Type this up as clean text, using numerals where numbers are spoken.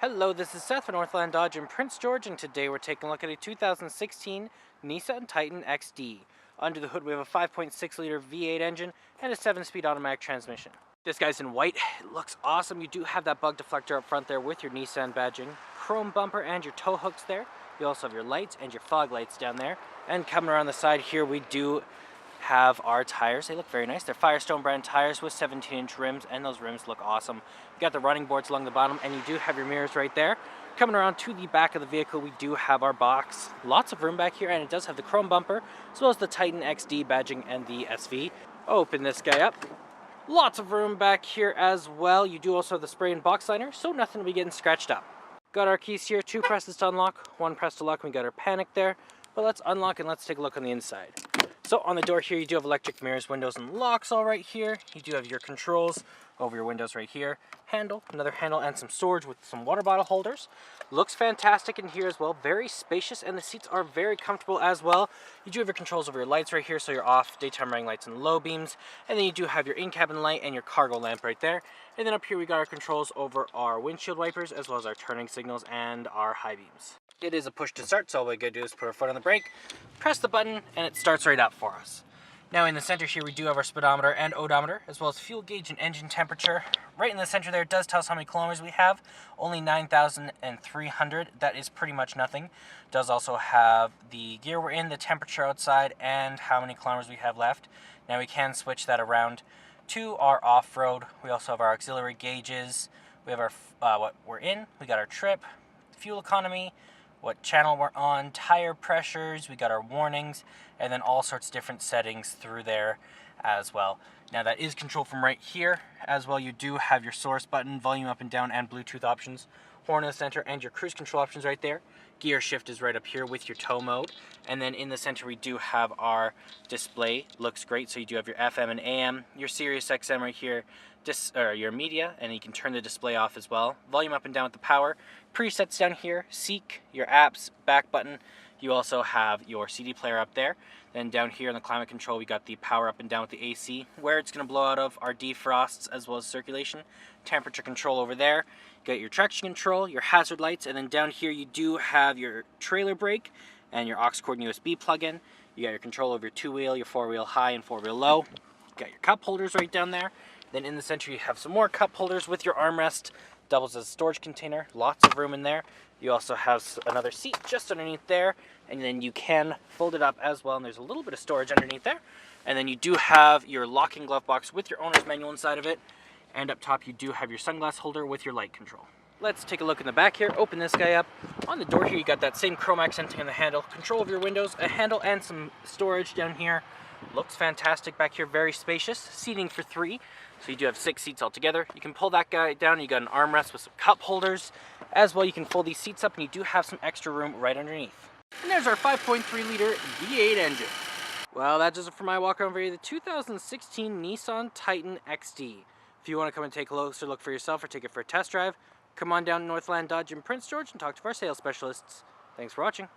Hello, this is Seth from Northland Dodge in Prince George, and today we're taking a look at a 2016 Nissan Titan XD. Under the hood we have a 5.6 liter V8 engine and a 7-speed automatic transmission. This guy's in white. It looks awesome. You do have that bug deflector up front there with your Nissan badging, chrome bumper and your tow hooks there. You also have your lights and your fog lights down there. And coming around the side here we do have our tires. They look very nice. They're Firestone brand tires with 17-inch rims, and those rims look awesome. You got the running boards along the bottom, and you do have your mirrors right there. Coming around to the back of the vehicle, we do have our box. Lots of room back here, and it does have the chrome bumper, as well as the Titan XD badging and the SV. Open this guy up. Lots of room back here as well. You do also have the spray and box liner, so nothing will be getting scratched up. Got our keys here, 2 presses to unlock, 1 press to lock, and we got our panic there. But let's unlock and let's take a look on the inside. So on the door here, you do have electric mirrors, windows, and locks all right here. You do have your controls over your windows right here. Handle, another handle, and some storage with some water bottle holders. Looks fantastic in here as well. Very spacious, and the seats are very comfortable as well. You do have your controls over your lights right here, so your off, daytime running lights, and low beams. And then you do have your in-cabin light and your cargo lamp right there. And then up here we got our controls over our windshield wipers, as well as our turning signals and our high beams. It is a push to start, so all we gotta do is put our foot on the brake, press the button, and it starts right up for us. Now in the center here we do have our speedometer and odometer, as well as fuel gauge and engine temperature. Right in the center there, it does tell us how many kilometers we have. Only 9,300. That is pretty much nothing. It does also have the gear we're in, the temperature outside, and how many kilometers we have left. Now we can switch that around to our off-road. We also have our auxiliary gauges. We have our what we're in. We got our trip, fuel economy, what channel we're on, tire pressures, we got our warnings, and then all sorts of different settings through there as well. Now that is controlled from right here. As well, you do have your source button, volume up and down, and Bluetooth options, horn in the center, and your cruise control options right there. Gear shift is right up here with your tow mode. And then in the center we do have our display. Looks great, so you do have your FM and AM, your Sirius XM right here, your media, and you can turn the display off as well. Volume up and down with the power. Presets down here, Seek, your apps, back button. You also have your CD player up there. Then down here in the climate control, we got the power up and down with the AC, where it's going to blow out of our defrosts as well as circulation. Temperature control over there. You got your traction control, your hazard lights, and then down here you do have your trailer brake and your aux cord and USB plug-in. You got your control over your 2-wheel, your 4-wheel high and 4-wheel low. You got your cup holders right down there. Then in the center you have some more cup holders with your armrest. Doubles as a storage container, lots of room in there. You also have another seat just underneath there, and then you can fold it up as well, and there's a little bit of storage underneath there. And then you do have your locking glove box with your owner's manual inside of it, and up top you do have your sunglass holder with your light control. Let's take a look in the back here. Open this guy up. On the door here you got that same chrome accenting on the handle, control of your windows, a handle, and some storage down here. Looks fantastic back here, very spacious. Seating for 3, so you do have 6 seats altogether. You can pull that guy down, you got an armrest with some cup holders. As well, you can fold these seats up and you do have some extra room right underneath. And there's our 5.3 liter V8 engine. Well, that does it for my walk around video of the 2016 Nissan Titan XD. If you want to come and take a closer look for yourself or take it for a test drive, come on down to Northland Dodge in Prince George and talk to our sales specialists. Thanks for watching.